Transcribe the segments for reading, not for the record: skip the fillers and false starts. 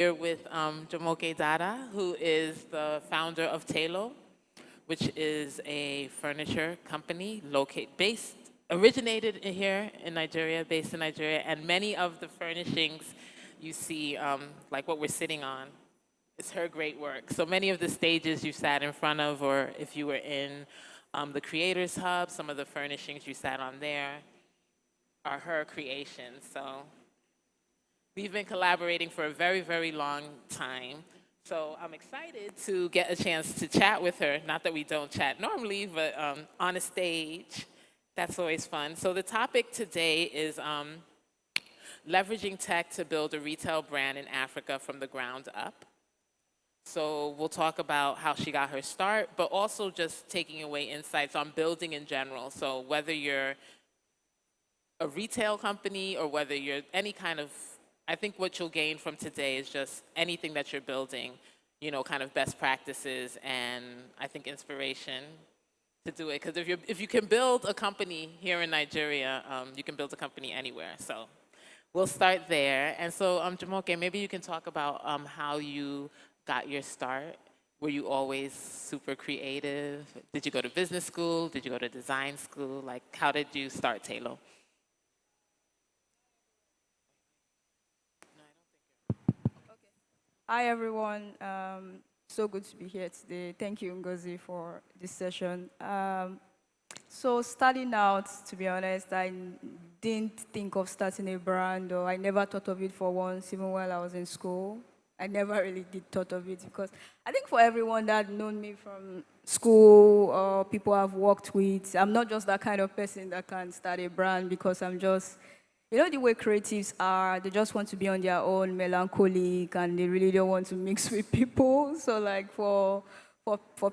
Here with Jamoke Dada, who is the founder of Telo, which is a furniture company originated here in Nigeria, based in Nigeria, and many of the furnishings you see, like what we're sitting on, is her great work. So many of the stages you sat in front of, or if you were in the Creators Hub, some of the furnishings you sat on there are her creations. So we've been collaborating for a very, very long time. So I'm excited to get a chance to chat with her. Not that we don't chat normally, but on a stage, that's always fun. So the topic today is leveraging tech to build a retail brand in Africa from the ground up. So we'll talk about how she got her start, but also just taking away insights on building in general. So whether you're a retail company or whether you're any kind of, I think what you'll gain from today is just anything that you're building, you know, kind of best practices and I think inspiration to do it. Because if you can build a company here in Nigeria, you can build a company anywhere. So we'll start there. And so, Jamoke, maybe you can talk about how you got your start. Were you always super creative? Did you go to business school? Did you go to design school? Like, how did you start Talo? Hi, everyone. So good to be here today. Thank you, Ngozi, for this session. So starting out, to be honest, I didn't think of starting a brand, or I never thought of it for once, even while I was in school. I never really did thought of it because I think for everyone that known me from school or people I've worked with, I'm not just that kind of person that can start a brand because I'm just, you know, the way creatives are, they just want to be on their own, melancholic, and they really don't want to mix with people. So like for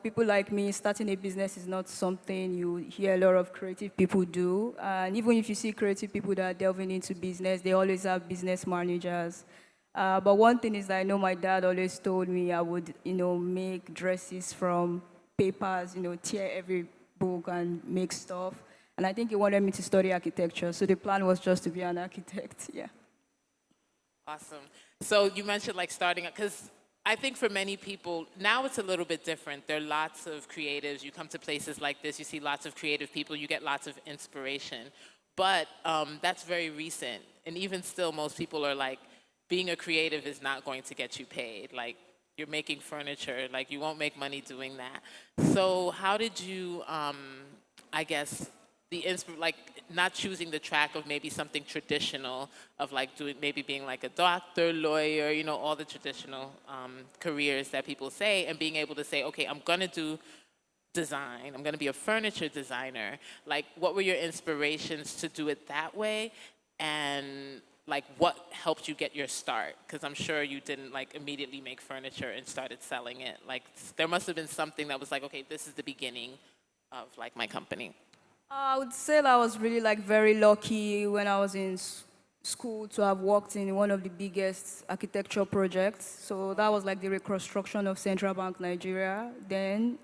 people like me, starting a business is not something you hear a lot of creative people do. And even if you see creative people that are delving into business, they always have business managers. But one thing is that I know my dad always told me I would, you know, make dresses from papers, you know, tear every book and make stuff. And I think he wanted me to study architecture. So the plan was just to be an architect, yeah. Awesome. So you mentioned like starting up, because I think for many people, now it's a little bit different. There are lots of creatives. You come to places like this, you see lots of creative people, you get lots of inspiration. But that's very recent. And even still, most people are like, being a creative is not going to get you paid. Like, you're making furniture, like you won't make money doing that. So how did you, I guess, like not choosing the track of maybe something traditional of like doing, maybe being like a doctor, lawyer, you know, all the traditional careers that people say, and being able to say, okay, I'm gonna do design, I'm gonna be a furniture designer. Like, what were your inspirations to do it that way? And like, what helped you get your start? Because I'm sure you didn't like immediately make furniture and started selling it. Like, there must have been something that was like, okay, this is the beginning of like my company. I would say that I was really like very lucky when I was in school to have worked in one of the biggest architecture projects. So that was like the reconstruction of Central Bank Nigeria then.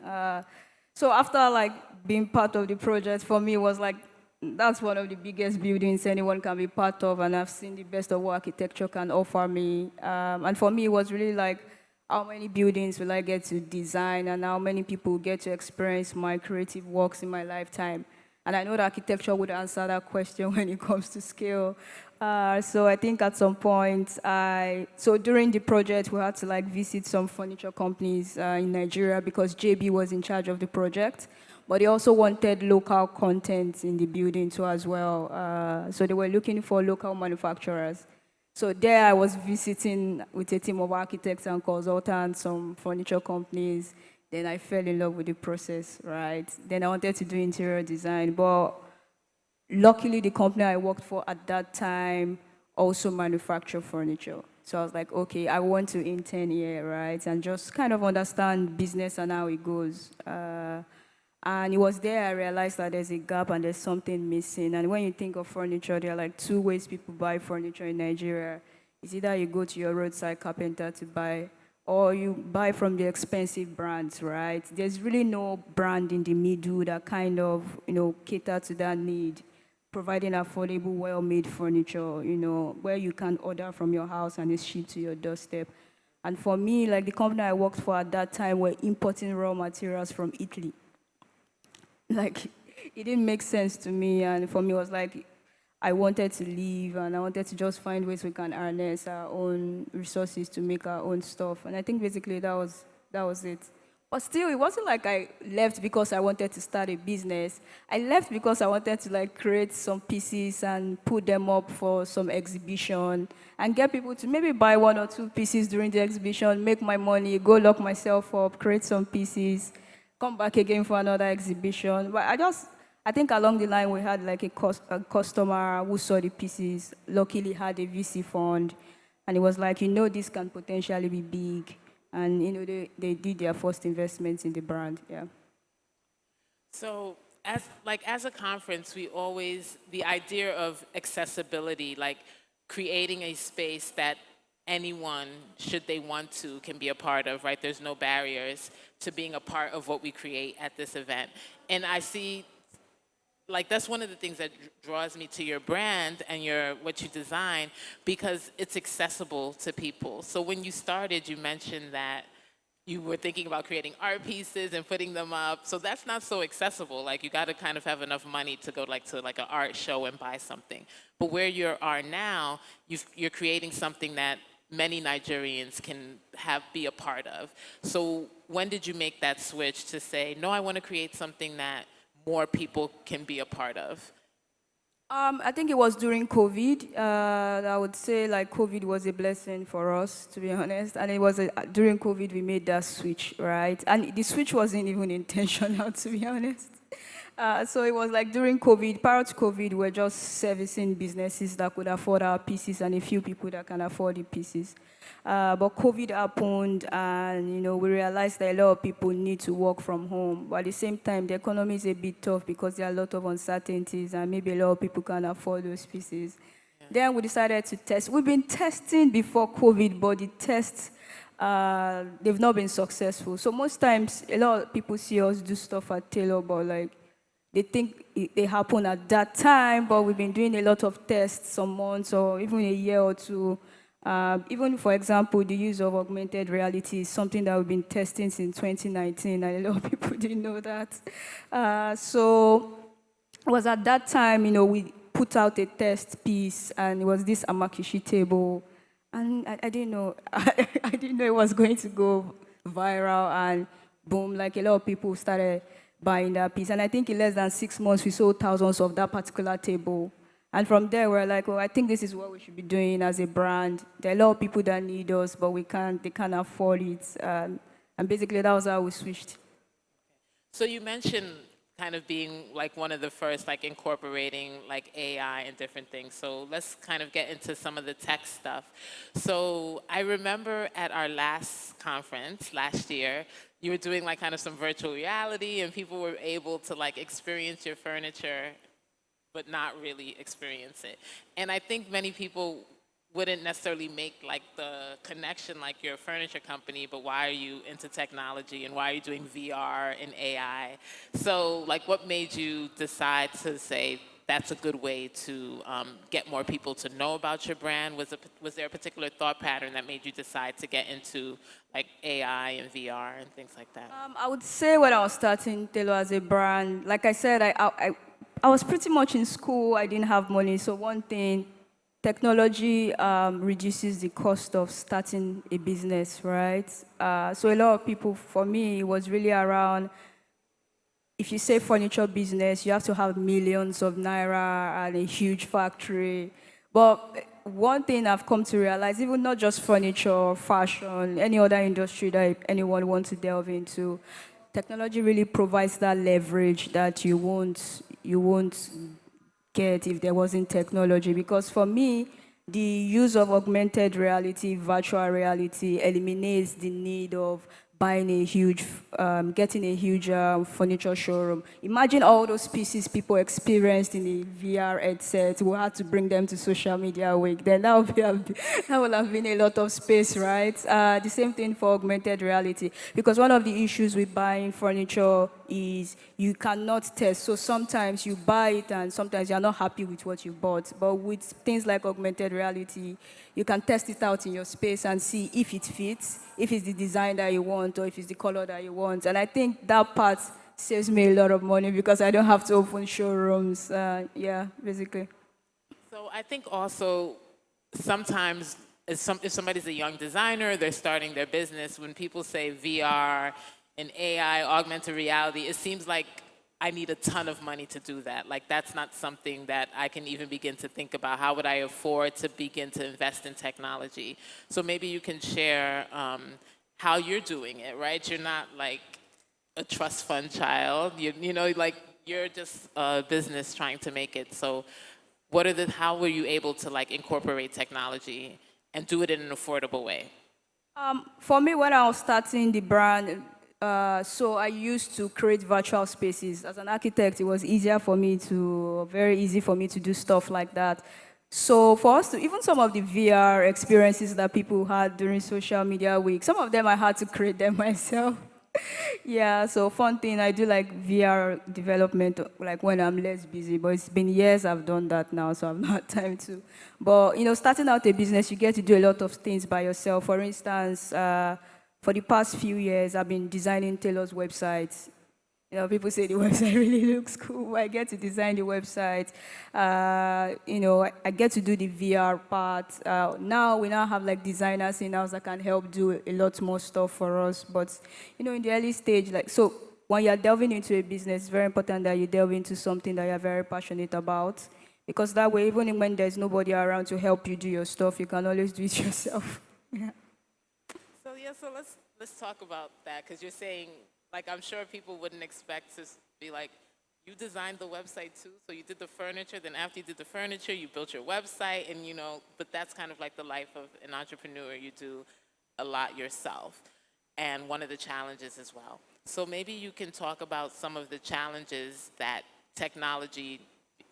So after like being part of the project, for me it was like, that's one of the biggest buildings anyone can be part of, and I've seen the best of what architecture can offer me. And for me, it was really like, how many buildings will I get to design, and how many people get to experience my creative works in my lifetime? And I know that architecture would answer that question when it comes to scale. So I think at some point, so during the project, we had to like visit some furniture companies in Nigeria because JB was in charge of the project. But they also wanted local content in the building too as well. So they were looking for local manufacturers. So there I was visiting with a team of architects and consultants, some furniture companies. Then I fell in love with the process, right? Then I wanted to do interior design, but luckily the company I worked for at that time also manufactured furniture. So I was like, okay, I want to intern here, right? And just kind of understand business and how it goes. And it was there I realized that there's a gap and there's something missing. And when you think of furniture, there are like two ways people buy furniture in Nigeria. It's either you go to your roadside carpenter to buy, or you buy from the expensive brands, right? There's really no brand in the middle that kind of, you know, cater to that need, providing affordable, well-made furniture, you know, where you can order from your house and it's shipped to your doorstep. And for me, like the company I worked for at that time were importing raw materials from Italy. Like, it didn't make sense to me. And for me, it was like, I wanted to leave and I wanted to just find ways we can harness our own resources to make our own stuff. And I think basically that was it. But still, it wasn't like I left because I wanted to start a business. I left because I wanted to like create some pieces and put them up for some exhibition and get people to maybe buy 1 or 2 pieces during the exhibition, make my money, go lock myself up, create some pieces, come back again for another exhibition. But I think along the line we had like a customer who saw the pieces, luckily had a VC fund, and it was like, this can potentially be big. And they did their first investments in the brand, yeah. So as a conference, the idea of accessibility, like creating a space that anyone, should they want to, can be a part of, right? There's no barriers to being a part of what we create at this event. And I see, like, that's one of the things that draws me to your brand and what you design, because it's accessible to people. So when you started, you mentioned that you were thinking about creating art pieces and putting them up. So that's not so accessible. Like, you got to kind of have enough money to go to an art show and buy something. But where you are now, you're creating something that many Nigerians can be a part of. So when did you make that switch to say, no, I want to create something that more people can be a part of? I think it was during COVID. I would say like COVID was a blessing for us, to be honest. And it was during COVID we made that switch, right? And the switch wasn't even intentional, to be honest. So it was like during COVID, prior to COVID, we were just servicing businesses that could afford our pieces and a few people that can afford the pieces. But COVID happened, and we realized that a lot of people need to work from home. But at the same time, the economy is a bit tough because there are a lot of uncertainties, and maybe a lot of people can't afford those pieces. Yeah. Then we decided to test. We've been testing before COVID, but the tests they've not been successful. So most times, a lot of people see us do stuff at Taylor, but like, they think they happen at that time, but we've been doing a lot of tests some months or even a year or two. Even, for example, the use of augmented reality is something that we've been testing since 2019, and a lot of people didn't know that. So it was at that time, we put out a test piece, and it was this amakishi table. And I didn't know, I didn't know it was going to go viral, and boom, like a lot of people started buying that piece. And I think in less than 6 months, we sold thousands of that particular table. And from there, we're like, I think this is what we should be doing as a brand. There are a lot of people that need us, but they can't afford it. And basically, that was how we switched. So you mentioned kind of being like one of the first, like incorporating like AI and different things. So let's kind of get into some of the tech stuff. So I remember at our last conference last year, you were doing like kind of some virtual reality, and people were able to like experience your furniture, but not really experience it. And I think many people wouldn't necessarily make like the connection like you're a furniture company, but why are you into technology and why are you doing VR and AI? So like, what made you decide to say that's a good way to get more people to know about your brand? Was there a particular thought pattern that made you decide to get into like AI and VR and things like that? I would say when I was starting Taylor as a brand, like I said, I was pretty much in school. I didn't have money. So one thing, technology reduces the cost of starting a business, right? So a lot of people, for me, it was really around, if you say furniture business, you have to have millions of naira and a huge factory. But one thing I've come to realize, even not just furniture, fashion, any other industry that anyone wants to delve into, technology really provides that leverage that you won't get if there wasn't technology. Because for me, the use of augmented reality, virtual reality, eliminates the need of buying getting a huge furniture showroom. Imagine all those pieces people experienced in the VR headset. We had to bring them to social media week. Then that would have been a lot of space, right? The same thing for augmented reality. Because one of the issues with buying furniture is you cannot test. So sometimes you buy it and sometimes you're not happy with what you bought. But with things like augmented reality, you can test it out in your space and see if it fits, if it's the design that you want, or if it's the color that you want. And I think that part saves me a lot of money because I don't have to open showrooms. Yeah, basically. So I think also sometimes if somebody's a young designer, they're starting their business, when people say VR and AI, augmented reality, it seems like I need a ton of money to do that. Like that's not something that I can even begin to think about. How would I afford to begin to invest in technology? So maybe you can share how you're doing it, right? You're not like a trust fund child. You know, like you're just a business trying to make it. So how were you able to like incorporate technology and do it in an affordable way? For me, when I was starting the brand, so I used to create virtual spaces. As an architect, it was very easy for me to do stuff like that. So for us to, even some of the VR experiences that people had during social media week, some of them I had to create them myself. Yeah, so fun thing, I do like VR development like when I'm less busy, but it's been years I've done that now, so I've not time to. But you know, starting out a business, you get to do a lot of things by yourself. For instance, for the past few years, I've been designing Taylor's websites. You know, people say the website really looks cool. I get to design the website. You know, I get to do the VR part. Now we now have like designers in-house that can help do a lot more stuff for us. But you know, in the early stage, like so, when you're delving into a business, it's very important that you delve into something that you're very passionate about, because that way, even when there's nobody around to help you do your stuff, you can always do it yourself. Yeah. So let's talk about that because you're saying, like, I'm sure people wouldn't expect to be like, you designed the website too, so you did the furniture, then after you did the furniture, you built your website, and you know, but that's kind of like the life of an entrepreneur. You do a lot yourself, and one of the challenges as well. So maybe you can talk about some of the challenges that technology,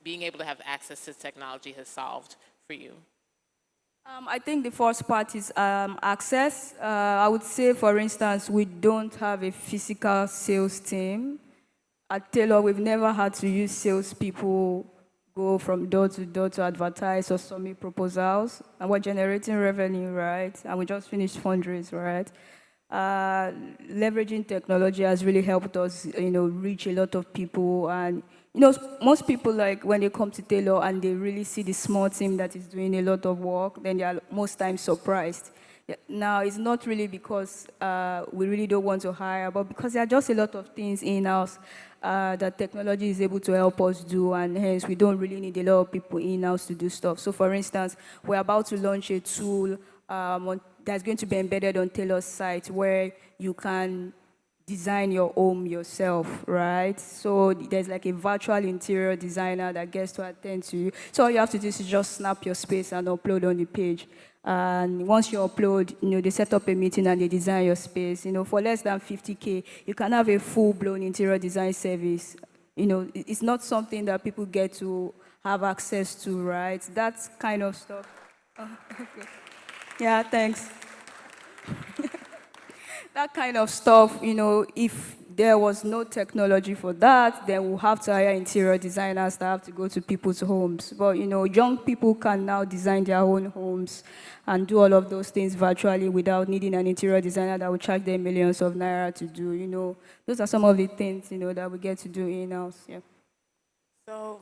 being able to have access to technology has solved for you. I think the first part is access. I would say, for instance, we don't have a physical sales team. At Taylor, we've never had to use salespeople go from door to advertise or submit proposals. And we're generating revenue, right? And we just finished fundraise, right? Leveraging technology has really helped us, you know, reach a lot of people. And you know, most people, like when they come to Taylor and they really see the small team that is doing a lot of work, then they are most times surprised. Yeah, now, it's not really because we really don't want to hire, but because there are just a lot of things in-house that technology is able to help us do, and hence we don't really need a lot of people in-house to do stuff. So for instance, we're about to launch a tool that's going to be embedded on Taylor's site where you can design your home yourself, right? So there's like a virtual interior designer that gets to attend to you. So all you have to do is just snap your space and upload on the page. And once you upload, you know, they set up a meeting and they design your space. You know, for less than 50K, you can have a full-blown interior design service. You know, it's not something that people get to have access to, right? That kind of stuff. Oh, okay. Yeah, thanks. That kind of stuff, you know, if there was no technology for that, then we'll have to hire interior designers that have to go to people's homes. But, you know, young people can now design their own homes and do all of those things virtually without needing an interior designer that will charge them millions of naira to do, you know. Those are some of the things, you know, that we get to do in-house, yeah. So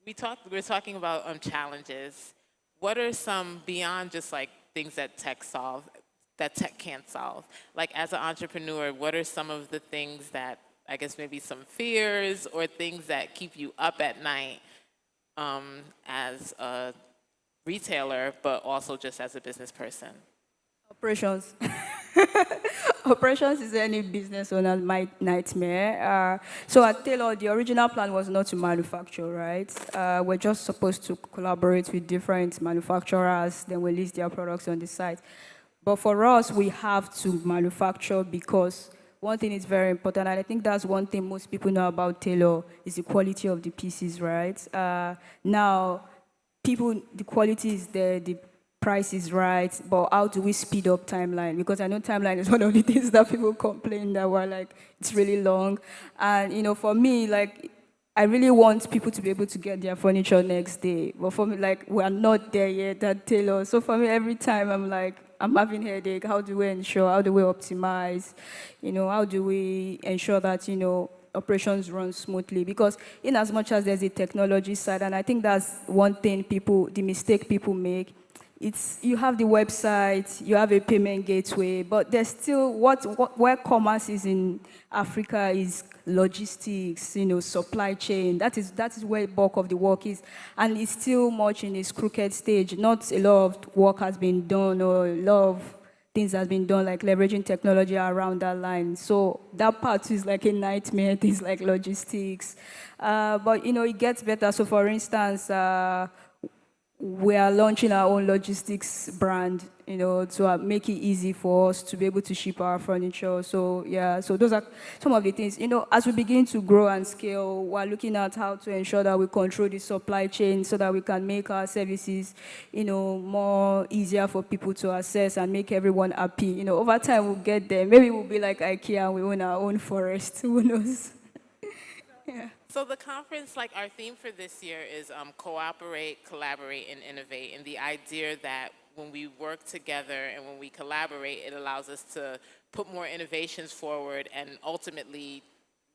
we're talking about challenges. What are some, beyond just like things that tech can't solve? Like as an entrepreneur, what are some of the things that, I guess maybe some fears or things that keep you up at night as a retailer, but also just as a business person? Operations. Operations is any business owner's nightmare. So at Taylor, the original plan was not to manufacture, right? We're just supposed to collaborate with different manufacturers, then we list their products on the site. But for us, we have to manufacture because one thing is very important, and I think that's one thing most people know about Taylor, is the quality of the pieces, right? Now, the quality is there, price is right, but how do we speed up timeline? Because I know timeline is one of the things that people complain that we're like, it's really long. And, for me, like, I really want people to be able to get their furniture next day. But for me, like, we're not there yet at Taylor. So for me, every time I'm like, I'm having headache. How do we ensure? How do we optimize? How do we ensure that, operations run smoothly? Because in as much as there's a technology side, and I think that's one thing the mistake people make, it's you have the website, you have a payment gateway, but there's still where commerce is in Africa is logistics, supply chain. That is where the bulk of the work is, and it's still much in its crooked stage. Not a lot of work has been done, or a lot of things has been done, like leveraging technology around that line. So that part is like a nightmare. Things like logistics, but it gets better. So for instance. We are launching our own logistics brand, to make it easy for us to be able to ship our furniture. So yeah, so those are some of the things. As we begin to grow and scale, we're looking at how to ensure that we control the supply chain so that we can make our services, more easier for people to access and make everyone happy. Over time we'll get there. Maybe we'll be like IKEA and we own our own forest. Who knows? Yeah. So the conference, like our theme for this year is cooperate, collaborate, and innovate. And the idea that when we work together and when we collaborate, it allows us to put more innovations forward, and ultimately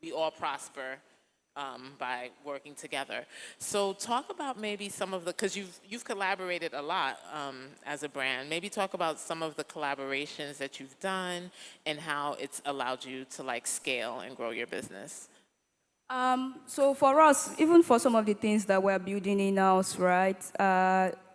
we all prosper by working together. So talk about maybe some of the, because you've collaborated a lot as a brand. Maybe talk about some of the collaborations that you've done and how it's allowed you to like scale and grow your business. So for us, even for some of the things that we're building in-house, right,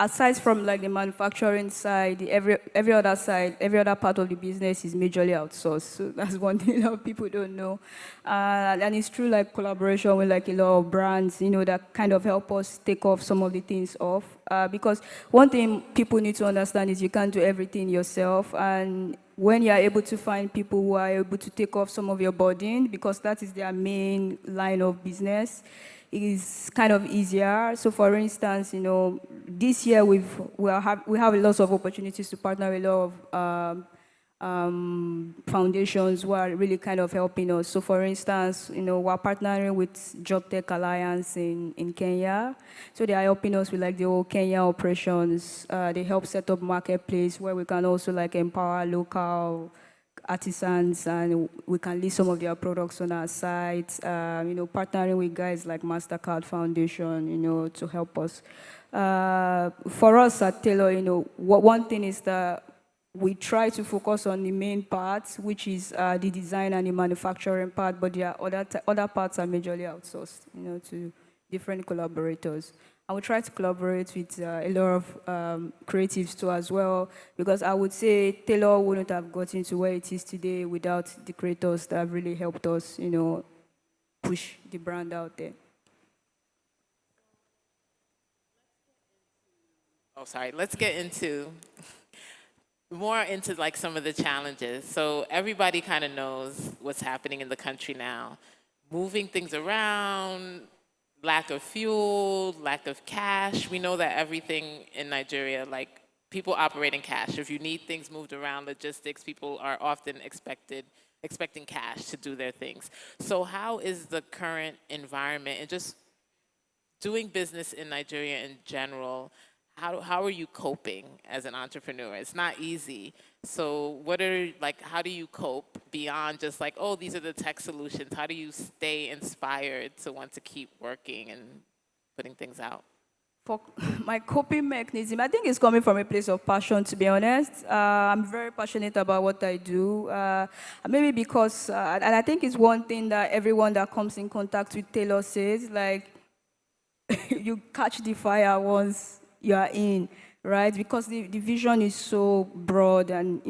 aside from like the manufacturing side, every other side, every other part of the business is majorly outsourced. So that's one thing a lot of people don't know. And it's true, like collaboration with like a lot of brands, that kind of help us take off some of the things off. Because one thing people need to understand is you can't do everything yourself. And when you are able to find people who are able to take off some of your burden, because that is their main line of business, it is kind of easier. So for instance, this year we have a lot of opportunities to partner with a lot of foundations who are really kind of helping us. So for instance, we're partnering with Job Tech Alliance in Kenya. So they are helping us with like the whole Kenya operations. They help set up marketplace where we can also like empower local artisans and we can list some of their products on our site. Partnering with guys like MasterCard Foundation, to help us. For us at Taylor, one thing is that we try to focus on the main parts, which is the design and the manufacturing part, but there are other parts are majorly outsourced, to different collaborators. And we try to collaborate with a lot of creatives too as well, because I would say Taylor wouldn't have gotten to where it is today without the creators that have really helped us, push the brand out there. Oh, sorry. Let's get more into like some of the challenges. So everybody kind of knows what's happening in the country now. Moving things around, lack of fuel, lack of cash. We know that everything in Nigeria, like people operate in cash. If you need things moved around, logistics, people are often expecting cash to do their things. So how is the current environment and just doing business in Nigeria in general, how are you coping as an entrepreneur? It's not easy. So how do you cope beyond just like, oh, these are the tech solutions? How do you stay inspired to want to keep working and putting things out? For my coping mechanism, I think it's coming from a place of passion, to be honest. I'm very passionate about what I do. Maybe because, and I think it's one thing that everyone that comes in contact with Taylor says, like, you catch the fire once you are in, right? Because the vision is so broad and,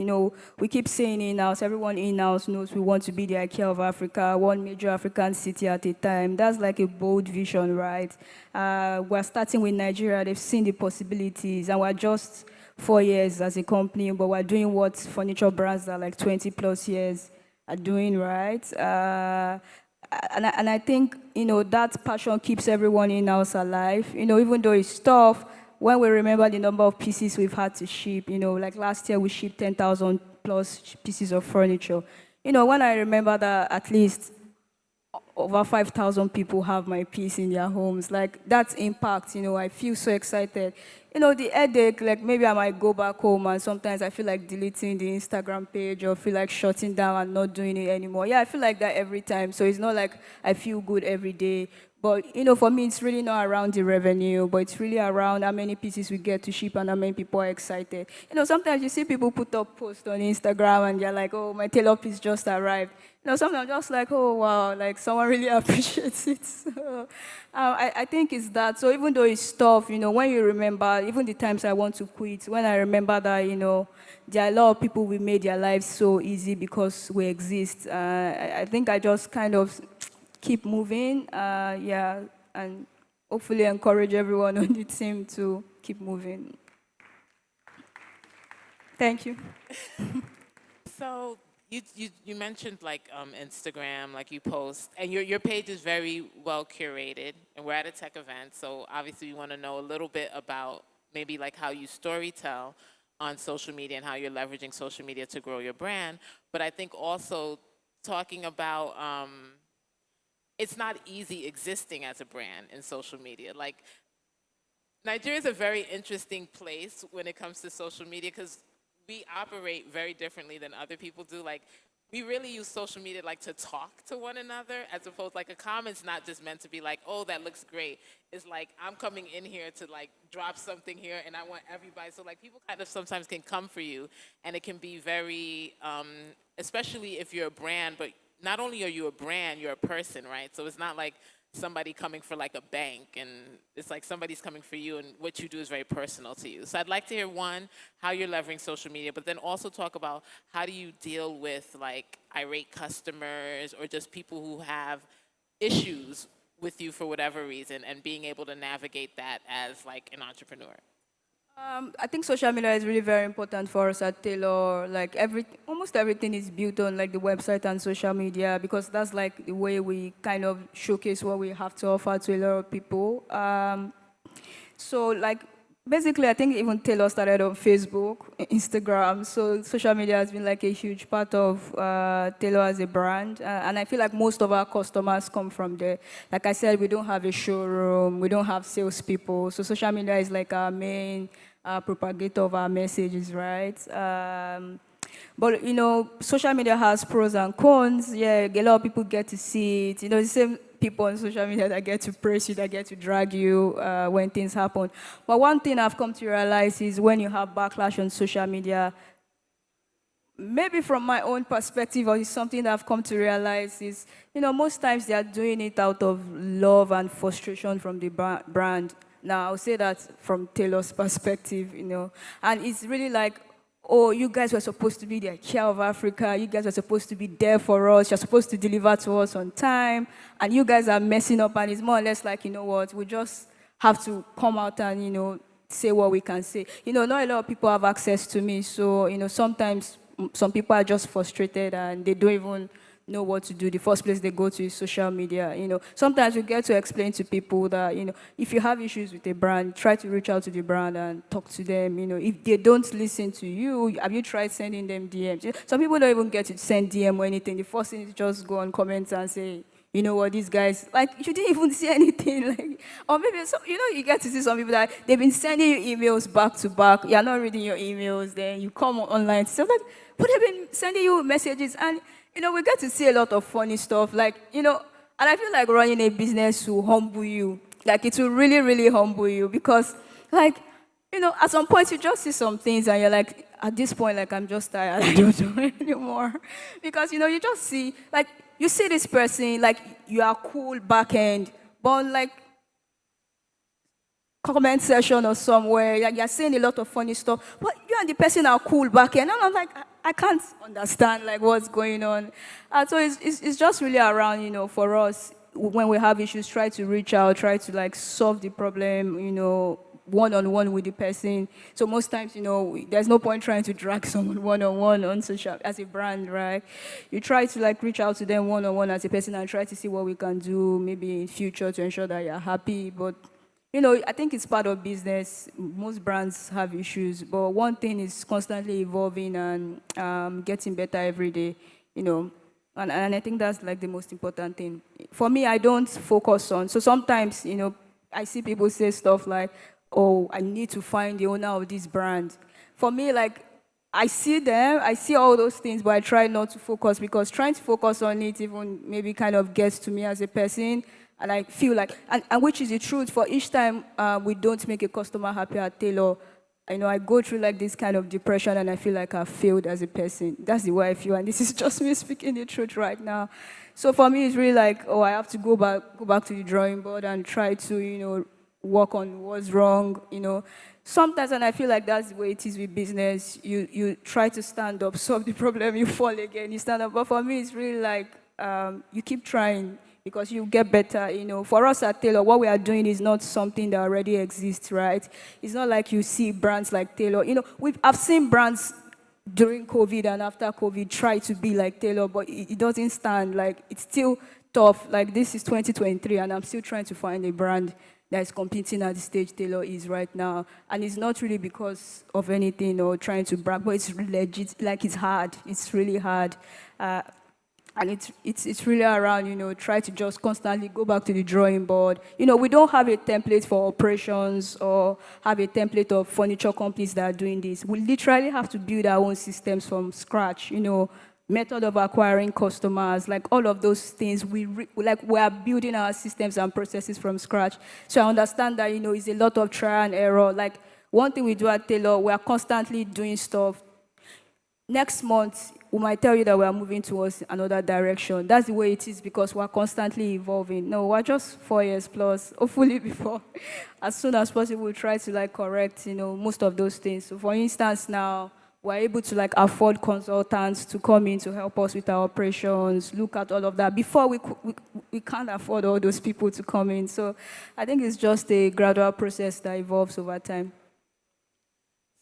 we keep saying in-house, everyone in-house knows we want to be the IKEA of Africa, one major African city at a time. That's like a bold vision, right? We're starting with Nigeria. They've seen the possibilities and we're just 4 years as a company, but we're doing what furniture brands that are like 20 plus years are doing, right? And I think, that passion keeps everyone in-house alive. Even though it's tough, when we remember the number of pieces we've had to ship, like last year we shipped 10,000 plus pieces of furniture. When I remember that at least over 5,000 people have my piece in their homes. Like, that's impact, I feel so excited. The headache, like maybe I might go back home and sometimes I feel like deleting the Instagram page or feel like shutting down and not doing it anymore. Yeah, I feel like that every time. So it's not like I feel good every day. But, for me, it's really not around the revenue, but it's really around how many pieces we get to ship and how many people are excited. Sometimes you see people put up posts on Instagram and they're like, oh, my tailor piece just arrived. Sometimes I'm just like, oh, wow, like someone really appreciates it. So, I think it's that. So even though it's tough, when you remember, even the times I want to quit, when I remember that, there are a lot of people who made their lives so easy because we exist. I think I just kind of keep moving, yeah, and hopefully encourage everyone on the team to keep moving. Thank you. So you mentioned like Instagram, like you post, and your page is very well curated, and we're at a tech event, so obviously we want to know a little bit about maybe like how you storytell on social media and how you're leveraging social media to grow your brand. But I think also talking about it's not easy existing as a brand in social media. Like, Nigeria is a very interesting place when it comes to social media because we operate very differently than other people do. Like, we really use social media like to talk to one another as opposed like a comment's not just meant to be like, oh, that looks great. It's like I'm coming in here to like drop something here and I want everybody. So like people kind of sometimes can come for you and it can be very, especially if you're a brand, but not only are you a brand, you're a person, right? So it's not like somebody coming for like a bank and it's like somebody's coming for you and what you do is very personal to you. So I'd like to hear one, how you're leveraging social media, but then also talk about how do you deal with like irate customers or just people who have issues with you for whatever reason and being able to navigate that as like an entrepreneur. I think social media is really very important for us at Taylor. Like almost everything is built on like the website and social media because that's like the way we kind of showcase what we have to offer to a lot of people. So like basically, I think even Taylor started on Facebook, Instagram. So social media has been like a huge part of Taylor as a brand. And I feel like most of our customers come from there. Like I said, we don't have a showroom. We don't have salespeople. So social media is like our main propagator of our messages, right? But social media has pros and cons. Yeah, a lot of people get to see it. The same people on social media that get to praise you, that get to drag you when things happen. But one thing I've come to realize is when you have backlash on social media, maybe from my own perspective, or it's something that I've come to realize is, most times they are doing it out of love and frustration from the brand. Now, I'll say that from Taylor's perspective, and it's really like, oh, you guys were supposed to be the care of Africa. You guys were supposed to be there for us. You're supposed to deliver to us on time. And you guys are messing up. And it's more or less like, you know what, we just have to come out and, say what we can say. Not a lot of people have access to me. So, sometimes some people are just frustrated and they don't even know what to do. The first place they go to is social media. Sometimes we get to explain to people that, if you have issues with a brand, try to reach out to the brand and talk to them. If they don't listen to you, have you tried sending them DMs? Some people don't even get to send DM or anything. The first thing is just go on comments and say, you know what, these guys, like, you didn't even see anything. Like, or maybe, you get to see some people that they've been sending you emails back to back. You're not reading your emails, then you come online. So, like, but they've been sending you messages. And, we get to see a lot of funny stuff. Like, and I feel like running a business will humble you. Like, it will really, really humble you because, like, at some point you just see some things and you're like, at this point, like, I'm just tired. I don't do it anymore. Because, you just see, like, you see this person, like, you are cool back end, but like, comment section or somewhere, like, you're saying a lot of funny stuff, but you and the person are cool back end. And I'm like, I can't understand, like, what's going on. So it's just really around, for us, when we have issues, try to reach out, try to, like, solve the problem, one-on-one with the person. So most times, there's no point trying to drag someone one-on-one on social as a brand, right? You try to like reach out to them one-on-one as a person and try to see what we can do maybe in future to ensure that you're happy. But I think it's part of business. Most brands have issues, but one thing is constantly evolving and getting better every day, you know. And I think that's like the most important thing. For me, I don't focus on. So sometimes, I see people say stuff like, oh, I need to find the owner of this brand. For me, like, I see them, I see all those things, but I try not to focus because trying to focus on it even maybe kind of gets to me as a person. And I feel like, and which is the truth, for each time we don't make a customer happy at Taylor, I go through like this kind of depression and I feel like I've failed as a person. That's the way I feel, and this is just me speaking the truth right now. So for me, it's really like, oh, I have to go back to the drawing board and try to, work on what's wrong, Sometimes, and I feel like that's the way it is with business, you try to stand up, solve the problem, you fall again, you stand up. But for me, it's really like you keep trying because you get better. For us at Taylor, what we are doing is not something that already exists, right? It's not like you see brands like Taylor. I've seen brands during COVID and after COVID try to be like Taylor, but it doesn't stand. Like, it's still tough. Like, this is 2023, and I'm still trying to find a brand that is competing at the stage Taylor is right now. And it's not really because of anything or trying to brag, but it's legit. Like, it's hard. It's really hard. And it's really around, try to just constantly go back to the drawing board. We don't have a template for operations or have a template of furniture companies that are doing this. We literally have to build our own systems from scratch, method of acquiring customers, like all of those things. We are building our systems and processes from scratch. So I understand that, it's a lot of trial and error. Like, one thing we do at Taylor, we are constantly doing stuff. Next month, we might tell you that we are moving towards another direction. That's the way it is because we're constantly evolving. No, we're just 4 years plus. Hopefully before, as soon as possible, we'll try to correct, most of those things. So for instance, now, we're able to afford consultants to come in to help us with our operations, look at all of that. Before we can't afford all those people to come in. So I think it's just a gradual process that evolves over time.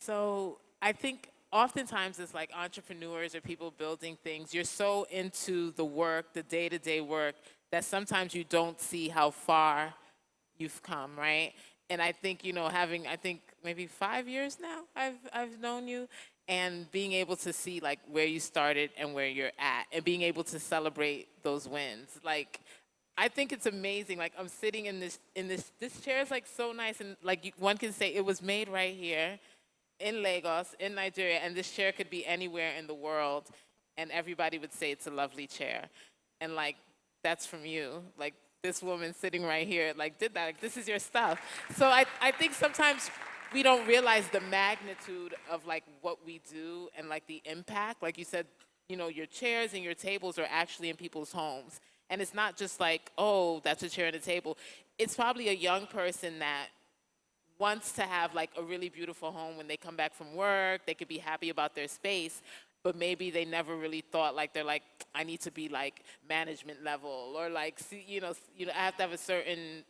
So I think oftentimes it's like entrepreneurs or people building things, you're so into the work, the day-to-day work, that sometimes you don't see how far you've come, right? And I think, I think maybe 5 years now I've known you, and being able to see where you started and where you're at, and being able to celebrate those wins. I think it's amazing. I'm sitting in this chair is so nice, and one can say it was made right here in Lagos, in Nigeria, and this chair could be anywhere in the world, and everybody would say it's a lovely chair. And that's from you. This woman sitting right here, did that. This is your stuff. So I think sometimes we don't realize the magnitude of what we do and the impact. Like you said, your chairs and your tables are actually in people's homes. And it's not just oh, that's a chair and a table. It's probably a young person that wants to have a really beautiful home when they come back from work. They could be happy about their space, but maybe they never really thought they're I need to be management level, or see, I have to have a certain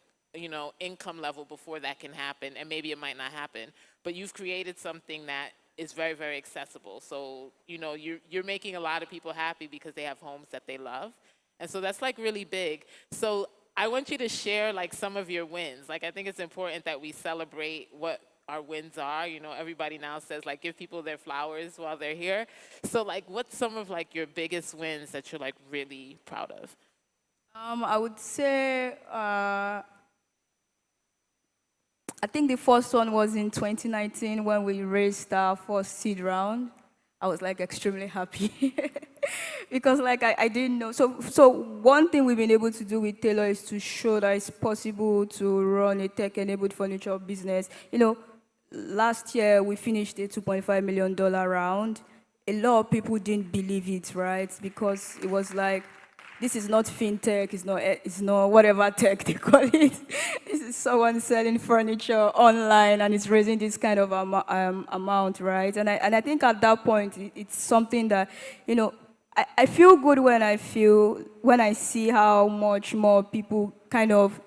income level before that can happen, and maybe it might not happen. But you've created something that is very, very accessible. So, you're making a lot of people happy because they have homes that they love. And so that's really big. So I want you to share some of your wins. I think it's important that we celebrate what our wins are. Everybody now says give people their flowers while they're here. So what's some of your biggest wins that you're really proud of? I would say I think the first one was in 2019 when we raised our first seed round. I was extremely happy because I didn't know. So one thing we've been able to do with Taylor is to show that it's possible to run a tech-enabled furniture business. Last year we finished a $2.5 million round. A lot of people didn't believe it, right? Because it was this is not fintech, it's not whatever tech they call it. This is someone selling furniture online and it's raising this kind of amount, right? And I think at that point, it's something that, I feel good when I see how much more people kind of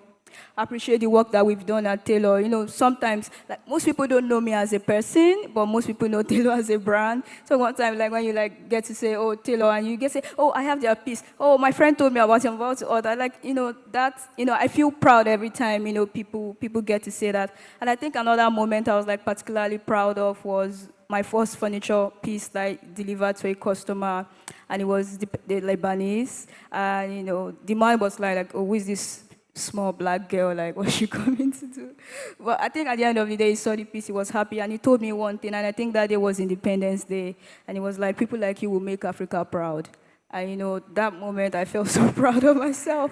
appreciate the work that we've done at Taylor. You know, sometimes, like, most people don't know me as a person, but most people know Taylor as a brand. So one time, like, when you, like, get to say, oh, Taylor, and you get to say, oh, I have their piece. Oh, my friend told me about it, I'm about to order. Like, you know, that, you know, I feel proud every time, you know, people get to say that. And I think another moment I was, like, particularly proud of was my first furniture piece that I delivered to a customer, and it was the Lebanese. And, you know, the man was like, oh, who is this small black girl? Like, what's she coming to do? But I think at the end of the day, he saw the piece, he was happy, and he told me one thing, and I think that day was Independence Day, and he was like, people like you will make Africa proud. And, you know, that moment, I felt so proud of myself.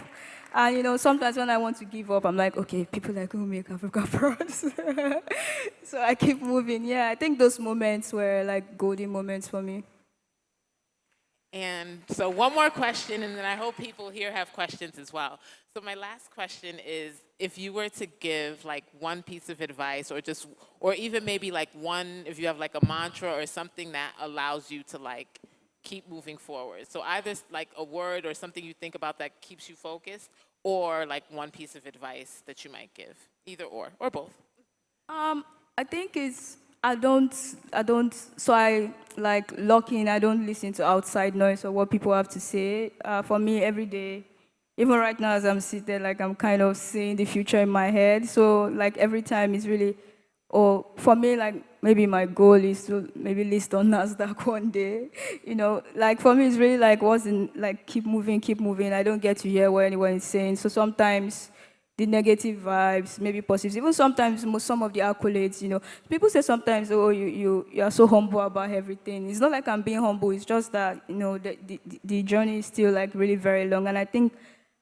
And, you know, sometimes when I want to give up, I'm like, okay, people like who make Africa proud. So I keep moving. Yeah, I think those moments were like golden moments for me. And so one more question, and then I hope people here have questions as well. So my last question is, if you were to give like one piece of advice, or even maybe like one, if you have like a mantra or something that allows you to like keep moving forward. So either like a word or something you think about that keeps you focused, or like one piece of advice that you might give, either or both. I think it's so I like lock in. I don't listen to outside noise or what people have to say. For me, every day, even right now as I'm seated, like I'm kind of seeing the future in my head. So like every time it's really, or for me, like maybe my goal is to maybe list on Nasdaq one day. You know, like for me, it's really like what's in like keep moving, keep moving. I don't get to hear what anyone is saying. So sometimes the negative vibes, maybe positives, even sometimes some of the accolades, you know. People say sometimes, oh, you are so humble about everything. It's not like I'm being humble, it's just that, you know, the journey is still like really very long. And I think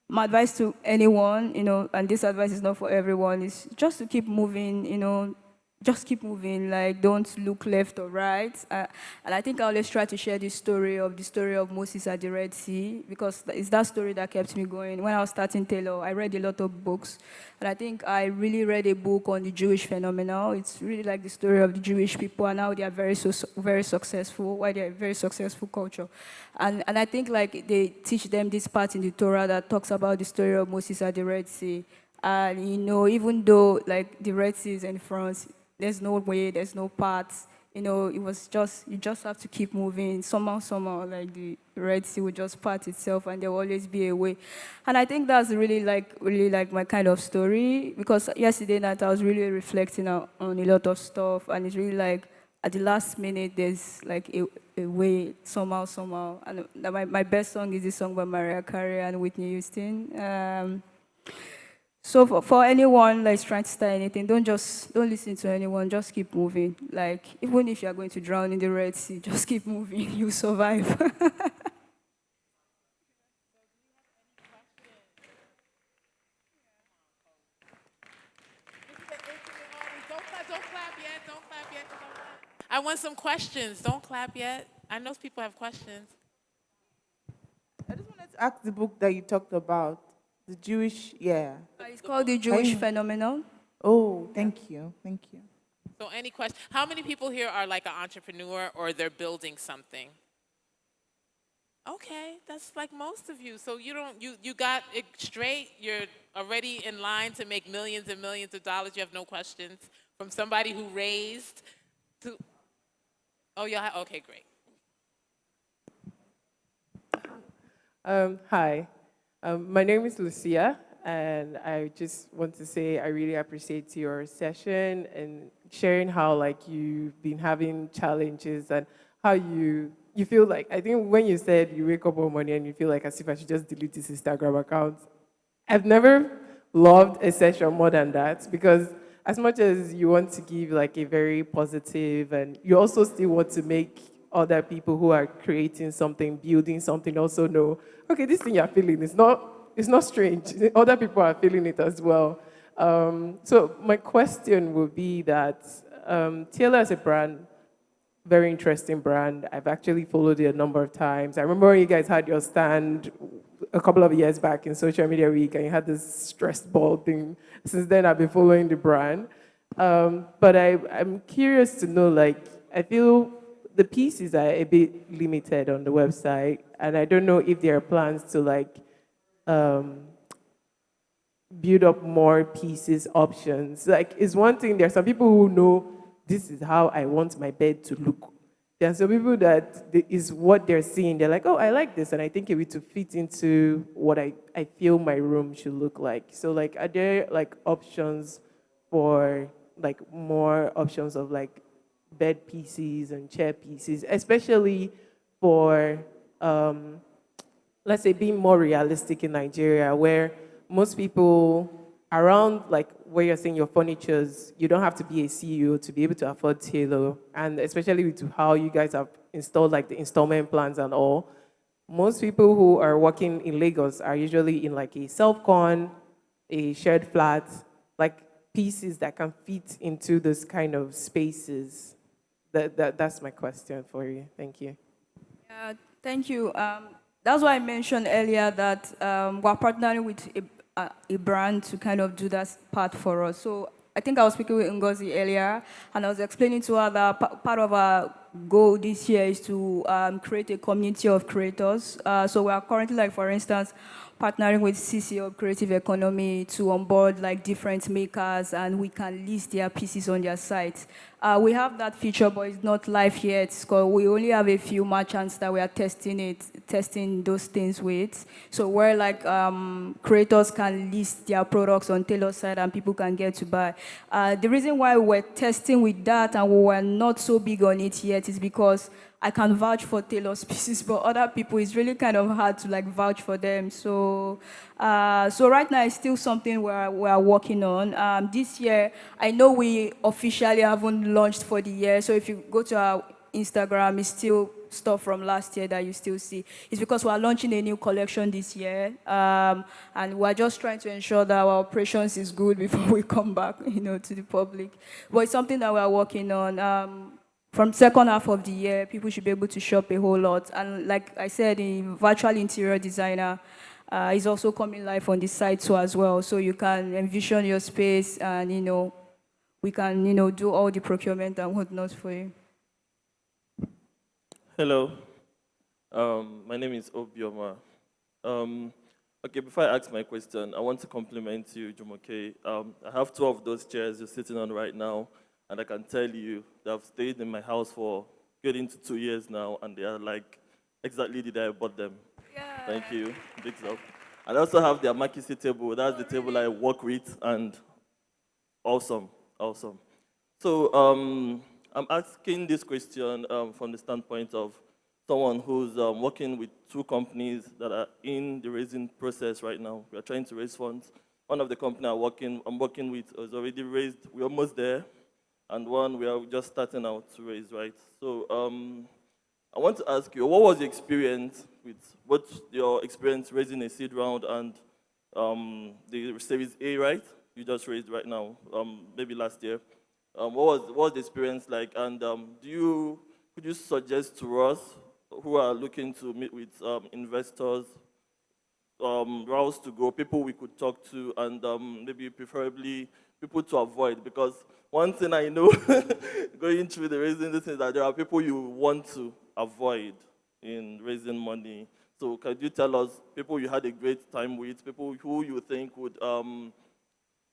my advice to anyone, you know, and this advice is not for everyone, is just to keep moving, you know, just keep moving, like don't look left or right. And I think I always try to share the story of Moses at the Red Sea, because it's that story that kept me going. When I was starting Taylor, I read a lot of books, and I think I really read a book on the Jewish phenomenon. It's really like the story of the Jewish people and how they are very successful, why they are a very successful culture. And I think like they teach them this part in the Torah that talks about the story of Moses at the Red Sea. And you know, even though like the Red Sea is in front, there's no way, there's no path. You know, it was just, you just have to keep moving. Somehow, like the Red Sea will just part itself and there will always be a way. And I think that's really like my kind of story, because yesterday night I was really reflecting on a lot of stuff, and it's really like at the last minute there's like a way somehow. And my best song is this song by Mariah Carey and Whitney Houston. So for anyone that's trying to start anything, don't listen to anyone. Just keep moving. Like even if you are going to drown in the Red Sea, just keep moving. You survive. Don't clap yet. Don't clap yet. I want some questions. Don't clap yet. I know people have questions. I just wanted to ask the book that you talked about, the Jewish, yeah. It's called the Jewish phenomenon. Oh, thank you, thank you. So any question? How many people here are like an entrepreneur or they're building something? Okay, that's like most of you. So you got it straight. You're already in line to make millions and millions of dollars. You have no questions from somebody who raised to. Oh, yeah. Okay, great. Hi, my name is Lucia, and I just want to say I really appreciate your session and sharing how like you've been having challenges and how you feel like, I think when you said you wake up one morning and you feel like as if I should just delete this Instagram account, I've never loved a session more than that, because as much as you want to give like a very positive, and you also still want to make other people who are creating something, building something, also know, okay, this thing you're feeling is not strange. Other people are feeling it as well. So my question would be that Taylor as a brand, very interesting brand. I've actually followed it a number of times. I remember when you guys had your stand a couple of years back in Social Media Week, and you had this stressed ball thing. Since then, I've been following the brand. But I'm curious to know, like, I feel the pieces are a bit limited on the website, and I don't know if there are plans to like build up more pieces, options. Like, it's one thing, there are some people who know this is how I want my bed to look. There are some people that is what they're seeing. They're like, oh, I like this, and I think it would fit into what I feel my room should look like. So, like, are there like options for like more options of like bed pieces and chair pieces, especially for let's say being more realistic in Nigeria, where most people around like where you're saying your furnitures, you don't have to be a CEO to be able to afford Taylor, and especially with how you guys have installed like the installment plans and all. Most people who are working in Lagos are usually in like a self-con, a shared flat, like pieces that can fit into those kind of spaces. That's my question for you. Thank you. Thank you. That's why I mentioned earlier that we're partnering with a brand to kind of do that part for us. So I think I was speaking with Ngozi earlier, and I was explaining to her that part of our goal this year is to create a community of creators. So we are currently, like for instance, partnering with CCO Creative Economy to onboard like different makers, and we can list their pieces on their site. We have that feature, but it's not live yet, because we only have a few merchants that we are testing those things with. So where like creators can list their products on Taylor's site and people can get to buy. The reason why we're testing with that and we were not so big on it yet is because I can vouch for Taylor's pieces, but other people, it's really kind of hard to like vouch for them. So, so right now it's still something we're working on. This year, I know we officially haven't launched for the year. So if you go to our Instagram, it's still stuff from last year that you still see. It's because we're launching a new collection this year, and we're just trying to ensure that our operations is good before we come back, to the public. But it's something that we're working on. From second half of the year, people should be able to shop a whole lot. And like I said, the virtual interior designer is also coming live on the site too as well. So you can envision your space and, we can, do all the procurement and whatnot for you. Hello, my name is Obioma. Okay, before I ask my question, I want to compliment you, Jumoke. I have 2 of those chairs you're sitting on right now, and I can tell you that I've stayed in my house for getting to 2 years now, and they are like exactly the day I bought them. Yeah. Thank you, big stuff. And I also have the Amakisi table. That's the table I work with, and awesome. So I'm asking this question from the standpoint of someone who's working with 2 companies that are in the raising process right now. We are trying to raise funds. One of the companies I'm working with is already raised. We're almost there. And one we are just starting out to raise, right? So I want to ask you, what was your experience what's your experience raising a seed round and the Series A, right? You just raised right now, maybe last year. What was the experience like? And could you suggest to us who are looking to meet with investors, routes to go, people we could talk to, and maybe preferably people to avoid? Because one thing I know going through the raising this is that there are people you want to avoid in raising money. So could you tell us people you had a great time with, people who you think would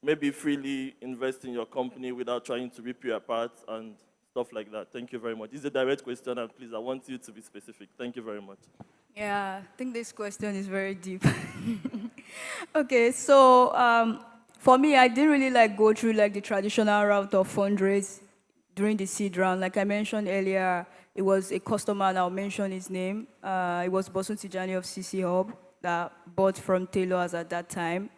maybe freely invest in your company without trying to rip you apart and stuff like that? Thank you very much. It's a direct question, and please, I want you to be specific. Thank you very much. Yeah, I think this question is very deep. Okay, so for me, I didn't really go through the traditional route of fundraise during the seed round. Like I mentioned earlier, it was a customer, and I'll mention his name. It was Bosun Tijani of CC Hub that bought from Taylor's at that time.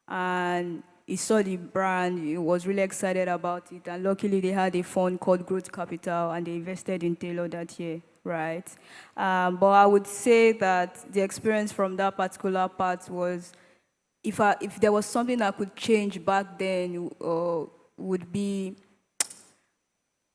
And he saw the brand, he was really excited about it. And luckily, they had a fund called Growth Capital, and they invested in Taylor that year, right? But I would say that the experience from that particular part was, if there was something I could change back then, would be,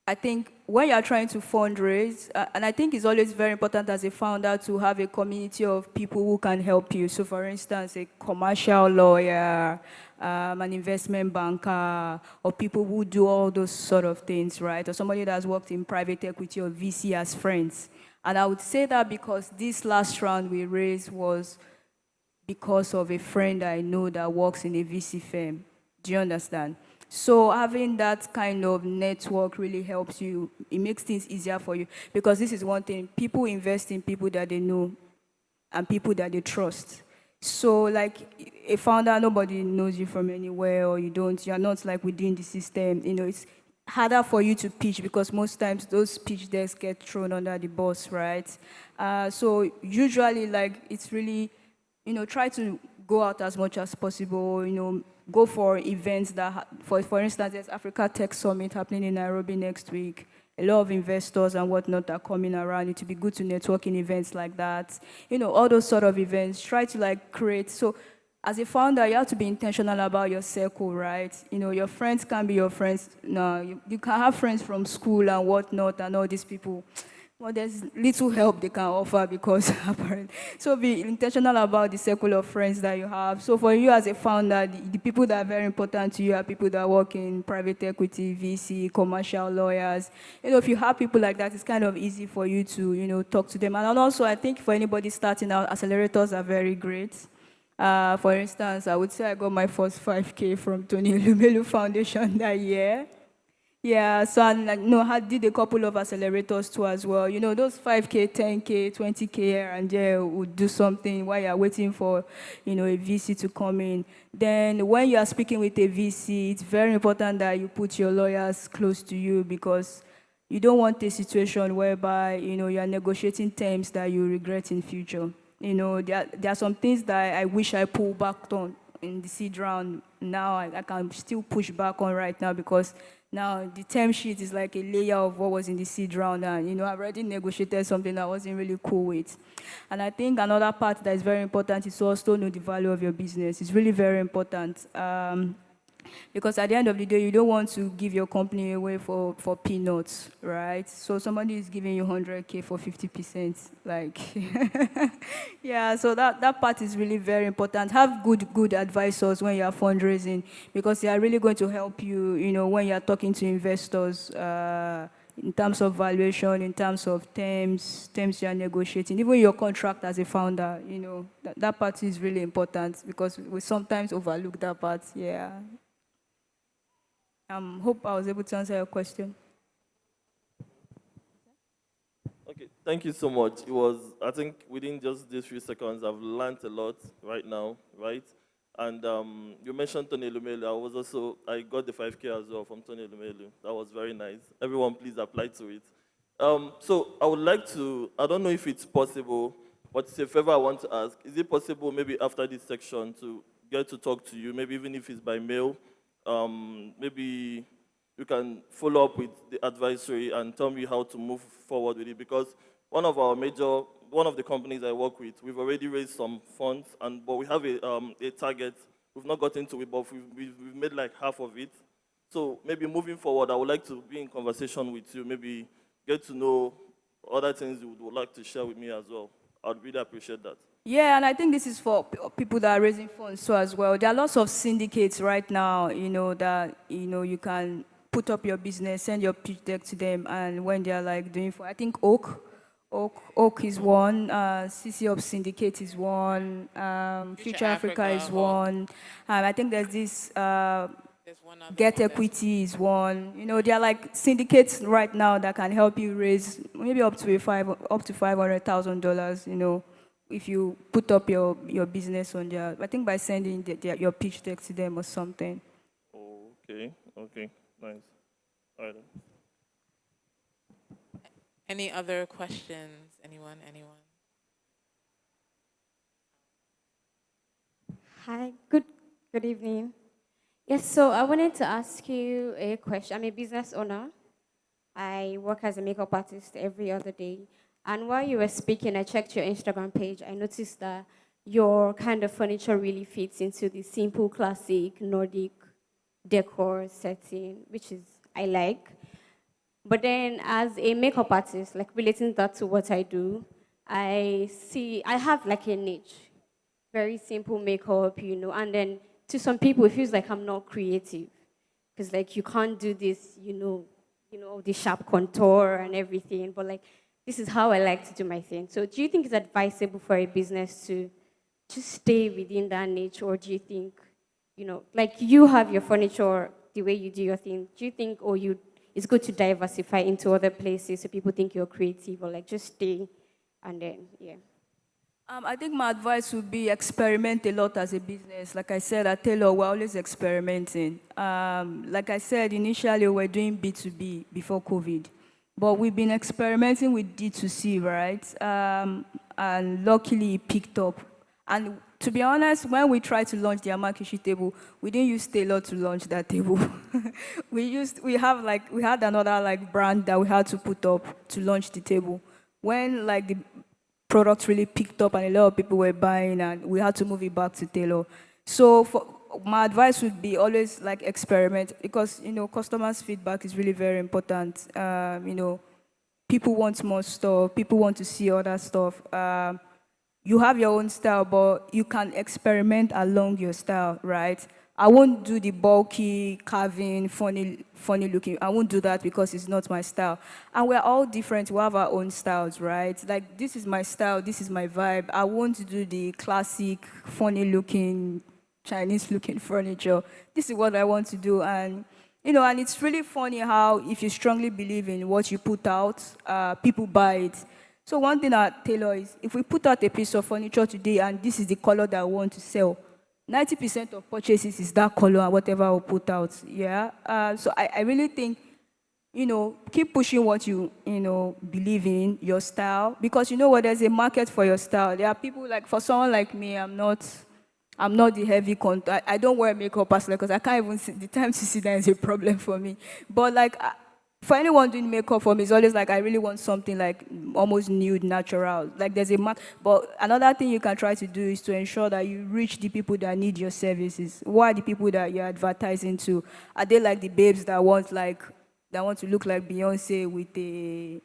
I think when you're trying to fundraise, and I think it's always very important as a founder to have a community of people who can help you. So for instance, a commercial lawyer, an investment banker, or people who do all those sort of things, right? Or somebody that's worked in private equity or VC as friends. And I would say that because this last round we raised was because of a friend I know that works in a VC firm. Do you understand? So having that kind of network really helps you. It makes things easier for you, because this is one thing. People invest in people that they know and people that they trust. So like a founder, nobody knows you from anywhere, or you're not like within the system. It's harder for you to pitch, because most times those pitch decks get thrown under the bus, right? So usually, like, it's really, try to go out as much as possible, go for events for instance, there's Africa Tech Summit happening in Nairobi next week. A lot of investors and whatnot are coming around. It would be good to network in events like that. All those sort of events, try to like create. So as a founder, you have to be intentional about your circle, right? Your friends can be your friends. No, you can have friends from school and whatnot and all these people. Well, there's little help they can offer, because apparently. So be intentional about the circle of friends that you have. So for you as a founder, the people that are very important to you are people that work in private equity, VC, commercial lawyers. If you have people like that, it's kind of easy for you to, talk to them. And also, I think for anybody starting out, accelerators are very great. For instance, I would say I got my first 5K from Tony Lumelu Foundation that year. Yeah, so I did a couple of accelerators too as well. Those 5K, 10K, 20K here and there would do something while you're waiting for, a VC to come in. Then when you are speaking with a VC, it's very important that you put your lawyers close to you, because you don't want a situation whereby, you're negotiating terms that you regret in future. There are some things that I wish I pulled back on in the seed round. Now I can still push back on right now, because now the term sheet is like a layer of what was in the seed round, and I've already negotiated something that I wasn't really cool with. And I think another part that is very important is to also know the value of your business. It's really very important. Because at the end of the day, you don't want to give your company away for peanuts, right? So somebody is giving you 100K for 50%, like, yeah, so that part is really very important. Have good advisors when you are fundraising, because they are really going to help you, when you are talking to investors, in terms of valuation, in terms of terms you are negotiating, even your contract as a founder, that part is really important, because we sometimes overlook that part, yeah. Hope I was able to answer your question. Okay, thank you so much. It was, I think, within just these few seconds, I've learned a lot right now, right? And you mentioned Tony Lumelu. I got the 5K as well from Tony Lumelu. That was very nice. Everyone, please apply to it. So I would like to, I don't know if it's possible, but it's a favor I want to ask. Is it possible maybe after this section to get to talk to you, maybe even if it's by mail? Maybe you can follow up with the advisory and tell me how to move forward with it, because one of the companies I work with, we've already raised some funds, but we have a target. We've not gotten to it, but we've made like half of it. So maybe moving forward, I would like to be in conversation with you, maybe get to know other things you would like to share with me as well. I'd really appreciate that. Yeah, and I think this is for people that are raising funds so as well. There are lots of syndicates right now, that, you can put up your business, send your pitch deck to them, and when they're like doing I think Oak is one, CC Up Syndicate is one, Future Africa is one. I think there's this, There's one other Get one Equity is one. There are like syndicates right now that can help you raise maybe up to $500,000, if you put up your business on their, I think by sending your pitch deck to them or something. Okay, nice. All right. Any other questions? Anyone? Hi, good evening. Yes, so I wanted to ask you a question. I'm a business owner. I work as a makeup artist every other day. And while you were speaking, I checked your Instagram page. I noticed that your kind of furniture really fits into the simple, classic, Nordic decor setting, which I like. But then as a makeup artist, like relating that to what I do, I have like a niche. Very simple makeup, and then to some people it feels like I'm not creative. Because like you can't do this, the sharp contour and everything, but like this is how I like to do my thing. So do you think it's advisable for a business to just stay within that niche, or do you think, like you have your furniture the way you do your thing? Do you think, it's good to diversify into other places so people think you're creative, or like just stay and then, yeah? I think my advice would be experiment a lot as a business. Like I said, at Taylor, we're always experimenting. Like I said, initially we're doing B2B before COVID, but we've been experimenting with D2C, right? And luckily it picked up. And to be honest, when we tried to launch the Amakishi table, we didn't use Taylor to launch that table. we had another like brand that we had to put up to launch the table. When like the products really picked up and a lot of people were buying, and we had to move it back to Taylor. So my advice would be always like experiment, because customers' feedback is really very important. People want more stuff, people want to see other stuff. You have your own style, but you can experiment along your style, right? I won't do the bulky, carving, funny looking. I won't do that because it's not my style. And we're all different. We have our own styles, right? Like, this is my style. This is my vibe. I won't do the classic, funny looking, Chinese looking furniture. This is what I want to do. And, and it's really funny how if you strongly believe in what you put out, people buy it. So one thing at Taylor is, if we put out a piece of furniture today and this is the color that we want to sell, 90% of purchases is that color and whatever we put out, yeah? So I really think, keep pushing what you believe in, your style, because you know what, there's a market for your style. There are people like, for someone like me, I'm not the heavy contour. I don't wear makeup personally because I can't even see, the time to see that is a problem for me. But like, for anyone doing makeup for me, it's always like, I really want something like almost nude, natural. Like there's a mark. But another thing you can try to do is to ensure that you reach the people that need your services. Who are the people that you're advertising to? Are they like the babes that want to look like Beyonce with a,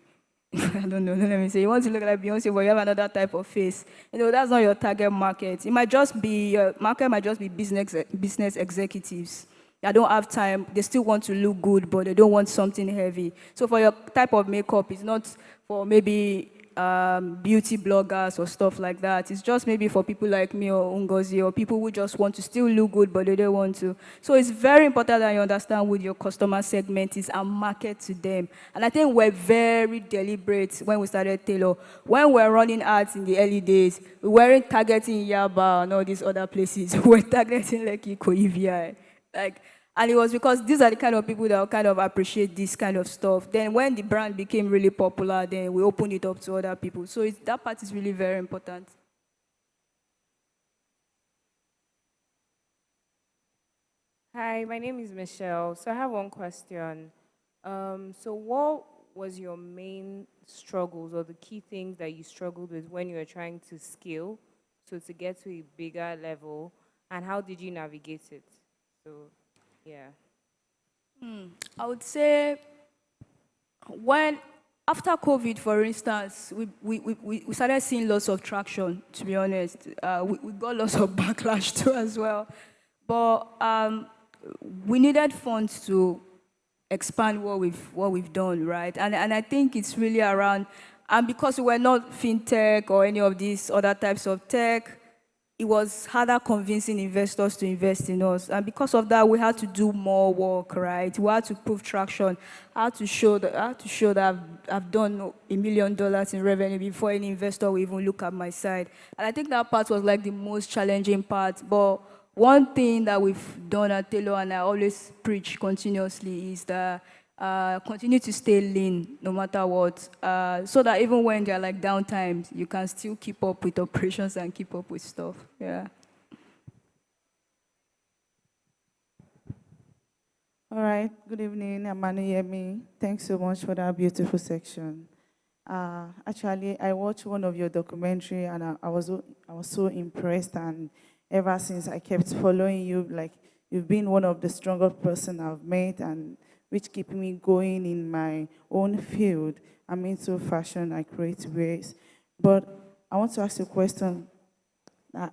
I don't know, let me say, you want to look like Beyonce, but you have another type of face. That's not your target market. It might just be, your market might just be business executives. They don't have time. They still want to look good, but they don't want something heavy. So for your type of makeup, it's not for maybe beauty bloggers or stuff like that. It's just maybe for people like me or Ngozi, or people who just want to still look good, but they don't want to. So it's very important that you understand what your customer segment is and market to them. And I think we're very deliberate when we started Taylor. When we're running ads in the early days, we weren't targeting Yaba and all these other places. We were targeting like EVI. And it was because these are the kind of people that kind of appreciate this kind of stuff. Then when the brand became really popular, then we opened it up to other people. So that part is really very important. Hi, my name is Michelle. So I have one question. So what was your main struggles or the key things that you struggled with when you were trying to scale, so to get to a bigger level, and how did you navigate it? So, yeah. I would say after COVID, for instance, we started seeing lots of traction, to be honest. We got lots of backlash too as well. But we needed funds to expand what we've done, right? And I think it's really around, and because we're not fintech or any of these other types of tech, it was harder convincing investors to invest in us. And because of that, we had to do more work, right? We had to prove traction. I had to show that I've done $1 million in revenue before any investor will even look at my side. And I think that part was like the most challenging part. But one thing that we've done at Taylor, and I always preach continuously, is that continue to stay lean no matter what, so that even when there are like downtimes, you can still keep up with operations and keep up with stuff. Yeah. All right. Good evening, Yemi. Thanks so much for that beautiful section. Actually, I watched one of your documentary, and I was so impressed. And ever since, I kept following you. Like, you've been one of the strongest person I've met, and which keep me going in my own field. I'm into fashion, I create ways. But I want to ask you a question that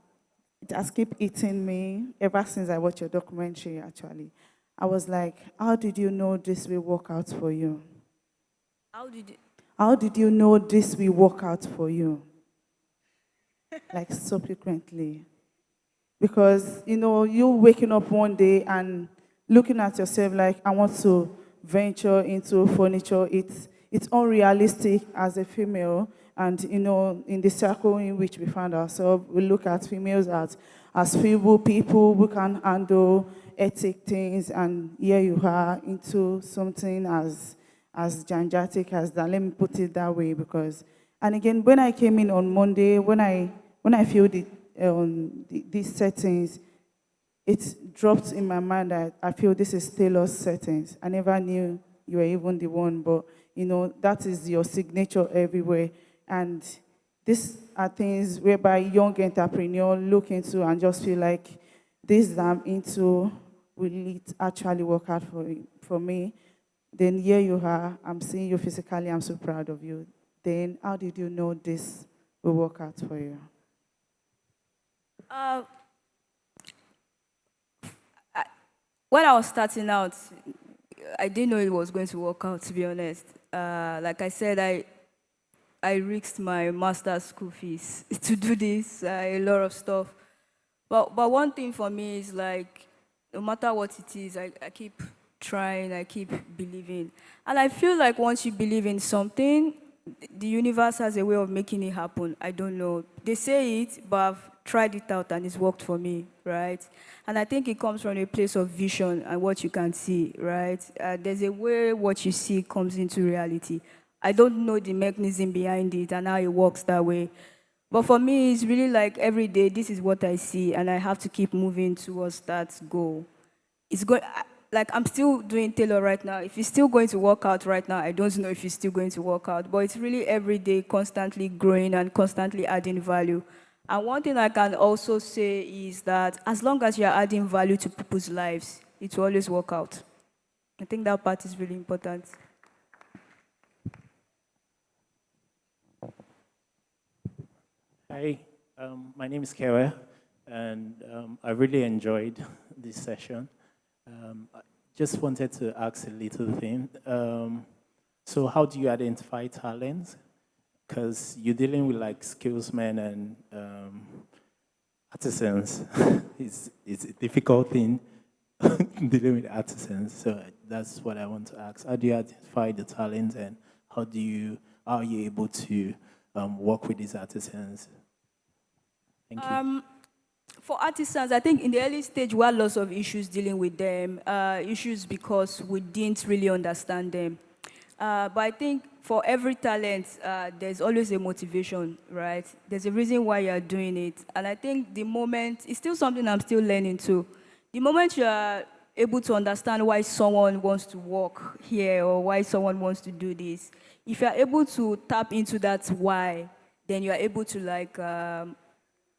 it has kept eating me ever since I watched your documentary, actually. I was like, how did you know this will work out for you? How did you know this will work out for you? like subsequently. Because, you waking up one day and looking at yourself like, I want to venture into furniture, it's unrealistic as a female. And, in the circle in which we find ourselves, we look at females as feeble people who can handle ethic things. And here you are into something as gigantic as that. Let me put it that way. Because, and again, when I came in on Monday, when I feel these settings, it dropped in my mind that I feel this is Taylor's settings. I never knew you were even the one, but that is your signature everywhere. And these are things whereby young entrepreneur look into and just feel like this that I'm into, will it actually work out for me? Then here you are, I'm seeing you physically, I'm so proud of you. Then how did you know this will work out for you? When I was starting out, I didn't know it was going to work out, to be honest. Like I said, I risked my master's school fees to do this, a lot of stuff. But one thing for me is like, no matter what it is, I keep trying, I keep believing. And I feel like once you believe in something, the universe has a way of making it happen. I don't know. They say it, but I've tried it out and it's worked for me, right? And I think it comes from a place of vision and what you can see, right? There's a way what you see comes into reality. I don't know the mechanism behind it and how it works that way. But for me, it's really like every day, this is what I see, and I have to keep moving towards that goal. It's going, like I'm still doing Taylor right now. If it's still going to work out right now, I don't know if it's still going to work out. But it's really every day constantly growing and constantly adding value. And one thing I can also say is that as long as you're adding value to people's lives, it will always work out. I think that part is really important. Hi, my name is Kewa, and I really enjoyed this session. I just wanted to ask a little thing. So how do you identify talents? Because you're dealing with like skillsmen and artisans. It's a difficult thing dealing with artisans. So that's what I want to ask. How do you identify the talents, and how are you able to work with these artisans? Thank you. For artisans, I think in the early stage, we had lots of issues dealing with them, issues because we didn't really understand them. But I think for every talent, there's always a motivation, right? There's a reason why you're doing it. And I think the moment, it's still something I'm still learning too. The moment you're able to understand why someone wants to work here or why someone wants to do this, if you're able to tap into that why, then you're able to like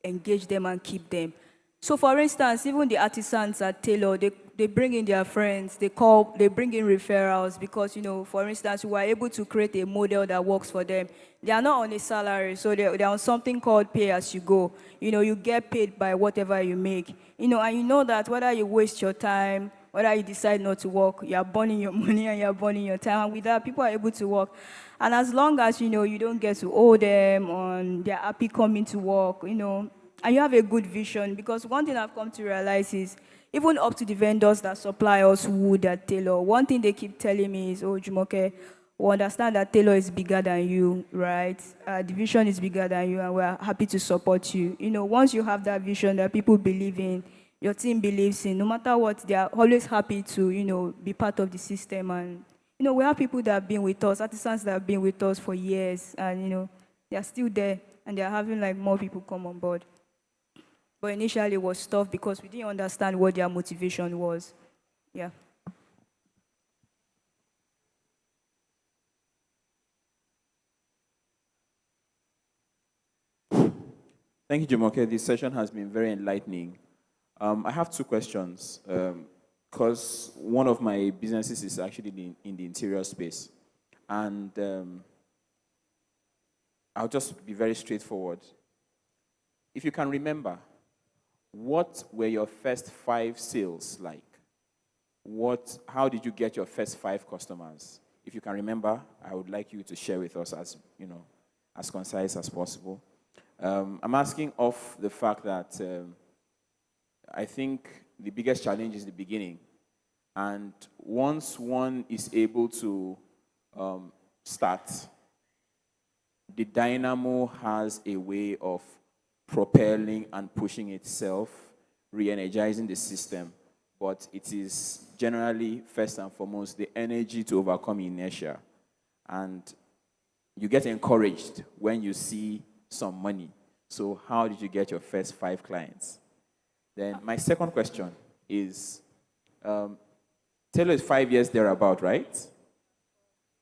engage them and keep them. So for instance, even the artisans at Taylor, they bring in their friends, they bring in referrals because, for instance, we are able to create a model that works for them. They are not on a salary, so they're on something called pay as you go. You get paid by whatever you make. And you know that whether you waste your time, whether you decide not to work, you're burning your money and you're burning your time. And with that, people are able to work. And as long as, you don't get to owe them and they're happy coming to work, and you have a good vision, because one thing I've come to realize is, even up to the vendors that supply us wood at Taylor, one thing they keep telling me is, oh, Jumoke, we understand that Taylor is bigger than you, right? The vision is bigger than you, and we're happy to support you. Once you have that vision that people believe in, your team believes in, no matter what, they are always happy to, be part of the system. And, we have people that have been with us, artisans that have been with us for years, and, they are still there, and they are having, like, more people come on board. But initially it was tough because we didn't understand what their motivation was. Yeah. Thank you, Jumoke. This session has been very enlightening. I have two questions, because one of my businesses is actually in the interior space. And I'll just be very straightforward. If you can remember, what were your first 5 sales like? How did you get your first 5 customers? If you can remember, I would like you to share with us as concise as possible. I'm asking off the fact that I think the biggest challenge is the beginning. And once one is able to start, the dynamo has a way of propelling and pushing itself, re-energizing the system. But it is generally, first and foremost, the energy to overcome inertia. And you get encouraged when you see some money. So how did you get your first 5 clients? Then my second question is, Taylor is 5 years thereabout, right?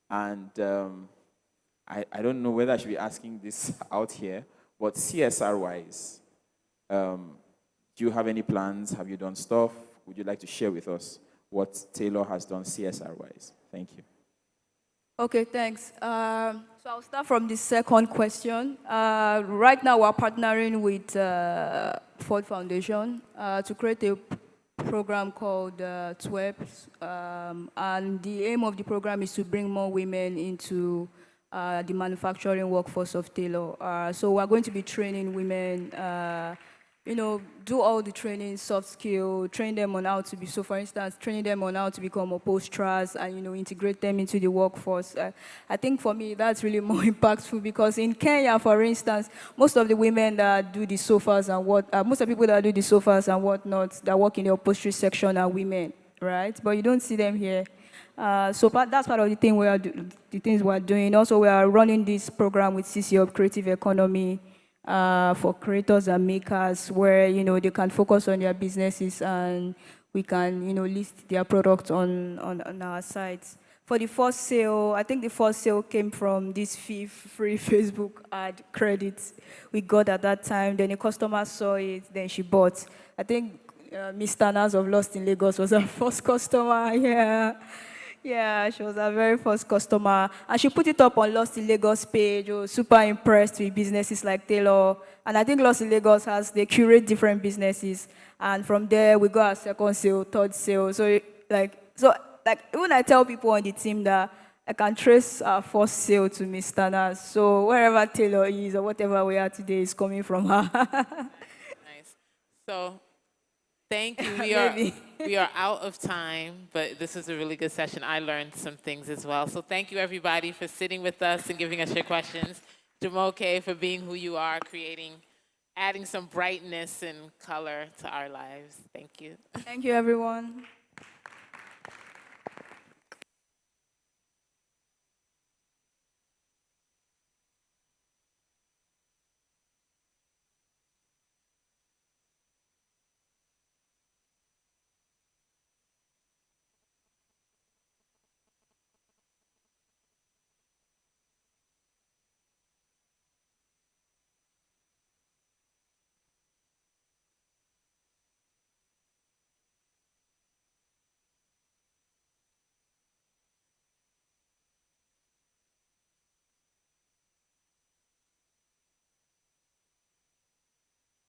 And I don't know whether I should be asking this out here, but CSR-wise, do you have any plans? Have you done stuff? Would you like to share with us what Taylor has done CSR-wise? Thank you. Okay, thanks. So I'll start from the second question. Right now, we're partnering with Ford Foundation to create a program called TWEPS, and the aim of the program is to bring more women into the manufacturing workforce of Taylor. So we're going to be training women, do all the training, soft skill, train them on how to be, so for instance, training them on how to become upholsterers and, integrate them into the workforce. I think for me, that's really more impactful because in Kenya, for instance, most of the women that do the sofas and most of the people that do the sofas and whatnot that work in the upholstery section are women, right? But you don't see them here. So that's part of the things we're doing. Also, we are running this program with CC of Creative Economy, for creators and makers where, they can focus on their businesses and we can, list their products on our sites. For the first sale, I think the first sale came from this free Facebook ad credits we got at that time. Then a customer saw it, then she bought. I think Miss Tanas of Lost in Lagos was our first customer, yeah. Yeah, she was our very first customer. And she put it up on Lost in Lagos page. I was super impressed with businesses like Taylor. And I think Lost in Lagos they curate different businesses. And from there, we got our second sale, third sale. So even I tell people on the team that I can trace our first sale to Miss Tanas. So wherever Taylor is or whatever we are today is coming from her. Nice. So thank you. We are out of time, but this was a really good session. I learned some things as well. So thank you, everybody, for sitting with us and giving us your questions. Jumoke, for being who you are, adding some brightness and color to our lives. Thank you. Thank you, everyone.